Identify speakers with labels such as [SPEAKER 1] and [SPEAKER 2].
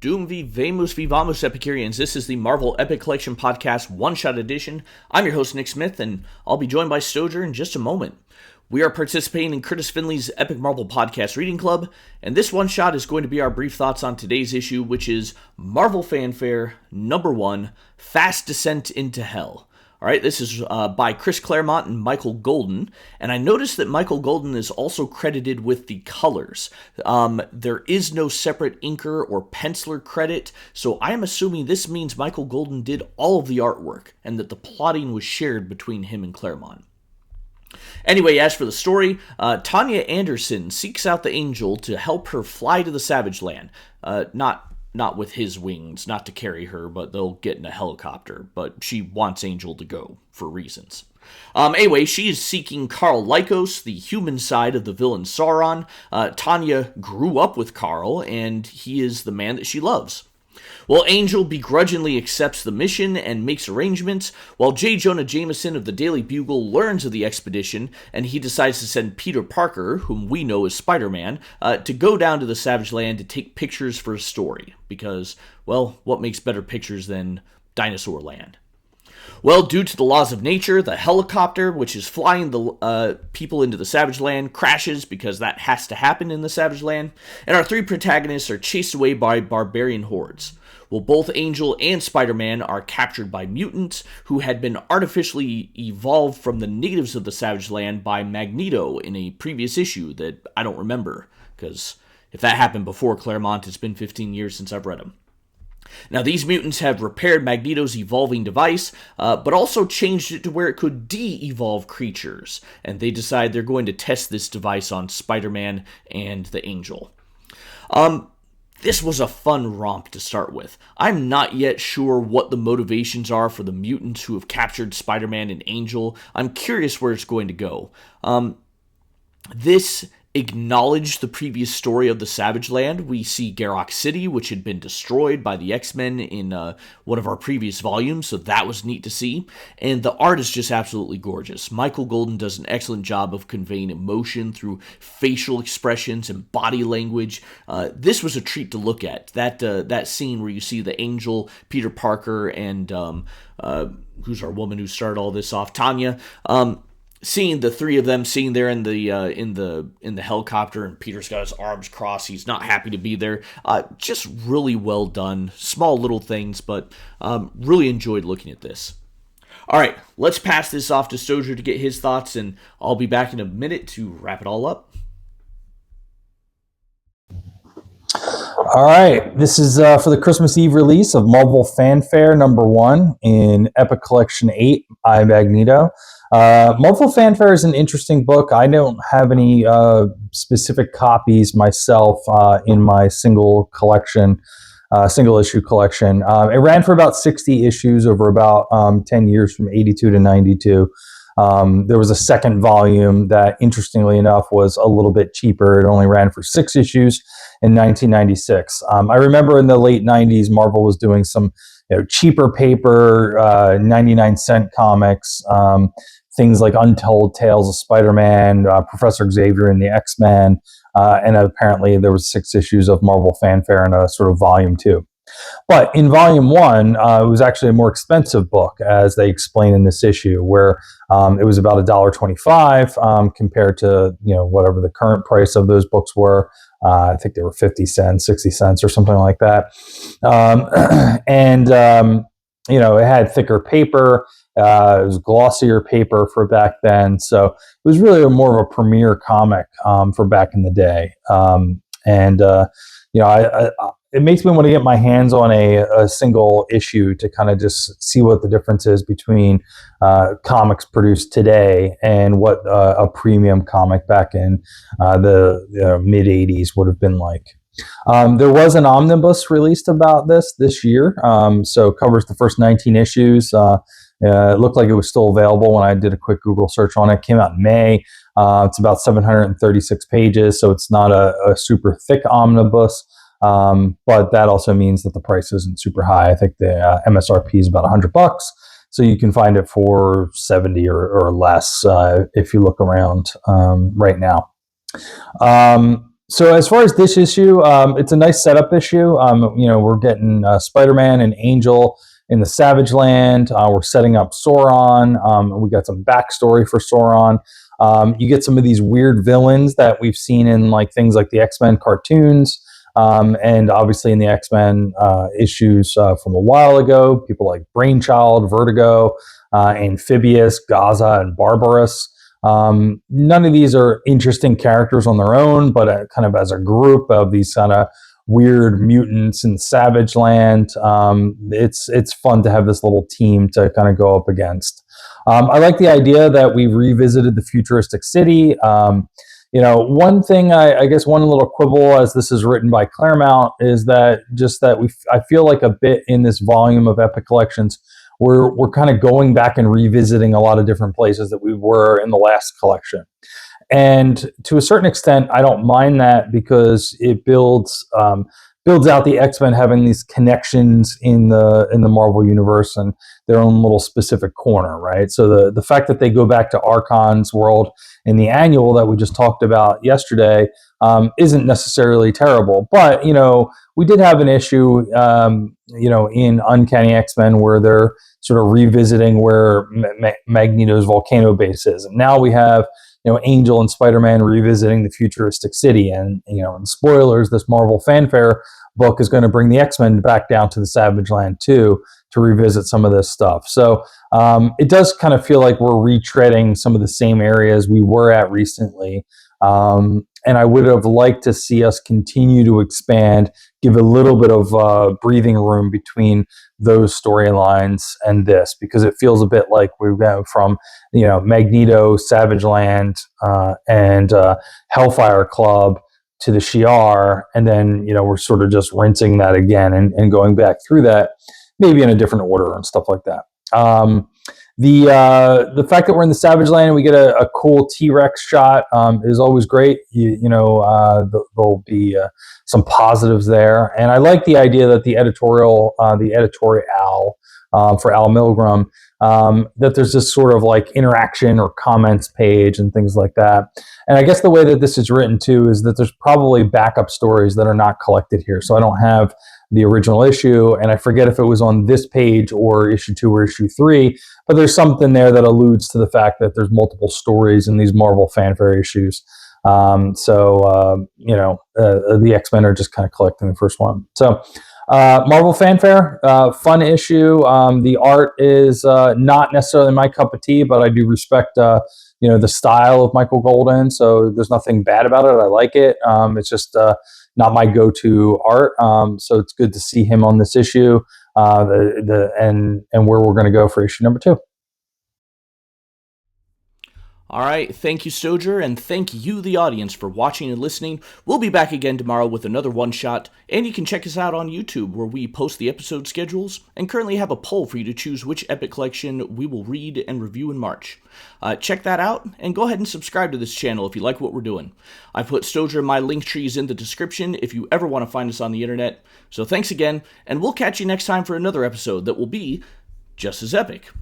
[SPEAKER 1] Doom v Vamos v Vamos Epicureans. This is the Marvel Epic Collection Podcast One-Shot Edition. I'm your host, Nick Smith, and I'll be joined by Stojr in just a moment. We are participating in Kurtis Findlay's Epic Marvel Podcast Reading Club, and this one-shot is going to be our brief thoughts on today's issue, which is Marvel Fanfare #1, Fast Descent into Hell. All right, this is by Chris Claremont and Michael Golden, and I noticed that Michael Golden is also credited with the colors. There is no separate inker or penciler credit, so I am assuming this means Michael Golden did all of the artwork, and that the plotting was shared between him and Claremont. Anyway, as for the story, Tanya Anderson seeks out the Angel to help her fly to the Savage Land. Not with his wings, not to carry her, but they'll get in a helicopter. But she wants Angel to go, for reasons. Anyway, she is seeking Karl Lykos, the human side of the villain Sauron. Tanya grew up with Karl, and he is the man that she loves. Well, Angel begrudgingly accepts the mission and makes arrangements, while J. Jonah Jameson of the Daily Bugle learns of the expedition, and he decides to send Peter Parker, whom we know as Spider-Man, to go down to the Savage Land to take pictures for a story, because, well, what makes better pictures than Dinosaur Land? Well, due to the laws of nature, the helicopter, which is flying the people into the Savage Land, crashes because that has to happen in the Savage Land, and our three protagonists are chased away by barbarian hordes. Well, both Angel and Spider-Man are captured by mutants who had been artificially evolved from the natives of the Savage Land by Magneto in a previous issue that I don't remember, because if that happened before Claremont, it's been 15 years since I've read them. Now, these mutants have repaired Magneto's evolving device, but also changed it to where it could de-evolve creatures, and they decide they're going to test this device on Spider-Man and the Angel. This was a fun romp to start with. I'm not yet sure what the motivations are for the mutants who have captured Spider-Man and Angel. I'm curious where it's going to go. This acknowledged the previous story of the Savage Land. We see Garrock City, which had been destroyed by the X-Men in one of our previous volumes, so that was neat to see. And the art is just absolutely gorgeous. Michael Golden does an excellent job of conveying emotion through facial expressions and body language. This was a treat to look at. That scene where you see the Angel, Peter Parker, and who's our woman who started all this off, Tanya. Seeing the three of them sitting there in the helicopter, and Peter's got his arms crossed, he's not happy to be there. Just really well done. Small little things, but really enjoyed looking at this. All right, let's pass this off to Stojr to get his thoughts, and I'll be back in a minute to wrap it all up.
[SPEAKER 2] All right, this is for the Christmas Eve release of Marvel Fanfare #1 in Epic Collection 8 by Magneto. Marvel Fanfare is an interesting book. I don't have any specific copies myself in my single issue collection. It ran for about 60 issues over about 10 years from 82 to 92. There was a second volume that, interestingly enough, was a little bit cheaper. It only ran for 6 issues in 1996. I remember in the late 90s, Marvel was doing some cheaper paper, 99-cent comics, things like Untold Tales of Spider-Man, Professor Xavier and the X-Men, and apparently there was 6 issues of Marvel Fanfare in a sort of volume 2. But in volume 1, it was actually a more expensive book, as they explain in this issue, where it was about $1.25 compared to whatever the current price of those books were. I think they were 50 cents, 60 cents, or something like that. It had thicker paper. It was glossier paper for back then, so it was really more of a premier comic for back in the day. It makes me want to get my hands on a single issue to kind of just see what the difference is between comics produced today and what a premium comic back in the mid 80s would have been like. There was an omnibus released about this year, so it covers the first 19 issues. It looked like it was still available when I did a quick Google search on it. It came out in May. It's about 736 pages, so it's not a super thick omnibus, but that also means that the price isn't super high. I think the MSRP is about $100, so you can find it for 70 or less if you look around right now. So as far as this issue, it's a nice setup issue. We're getting Spider-Man and Angel in the Savage Land. We're setting up Sauron. We got some backstory for Sauron. You get some of these weird villains that we've seen in like things like the X-Men cartoons, and obviously in the X-Men issues from a while ago. People like Brainchild, Vertigo, Amphibious, Gaza, and Barbarous. None of these are interesting characters on their own, but kind of as a group of these kind of weird mutants in Savage Land, it's fun to have this little team to kind of go up against. I like the idea that we revisited the futuristic city. One thing I guess one little quibble, as this is written by Claremont, is that I feel like a bit in this volume of Epic Collections, we're kind of going back and revisiting a lot of different places that we were in the last collection. And to a certain extent, I don't mind that because it builds out the X-Men having these connections in the Marvel universe and their own little specific corner, right? So the fact that they go back to Archon's world in the annual that we just talked about yesterday isn't necessarily terrible. But we did have an issue, in Uncanny X-Men where they're sort of revisiting where Magneto's volcano base is, and now we have Angel and Spider-Man revisiting the futuristic city. And and spoilers, this Marvel Fanfare book is going to bring the X-Men back down to the Savage Land too, to revisit some of this stuff. So it does kind of feel like we're retreading some of the same areas we were at recently. And I would have liked to see us continue to expand, give a little bit of breathing room between those storylines and this, because it feels a bit like we've gone from Magneto, Savage Land, and Hellfire Club to the Shi'ar, and then we're sort of just rinsing that again and going back through that, maybe in a different order and stuff like that. The fact that we're in the Savage Land and we get a cool T-Rex shot is always great. There'll be some positives there, and I like the idea that the editorial for Al Milgrom, that there's this sort of like interaction or comments page and things like that. And I guess the way that this is written too is that there's probably backup stories that are not collected here. So I don't have the original issue, and I forget if it was on this page or issue 2 or issue 3, but there's something there that alludes to the fact that there's multiple stories in these Marvel Fanfare issues. The X-Men are just kind of collecting the first one. So Marvel Fanfare, fun issue. The art is not necessarily my cup of tea, but I do respect the style of Michael Golden, so there's nothing bad about it. I like it. It's just not my go-to art. So it's good to see him on this issue, and where we're going to go for issue number 2.
[SPEAKER 1] All right, thank you, Stojr, and thank you, the audience, for watching and listening. We'll be back again tomorrow with another one-shot, and you can check us out on YouTube, where we post the episode schedules and currently have a poll for you to choose which Epic Collection we will read and review in March. Check that out, and go ahead and subscribe to this channel if you like what we're doing. I put Stojr and my link trees in the description if you ever want to find us on the internet. So thanks again, and we'll catch you next time for another episode that will be just as epic.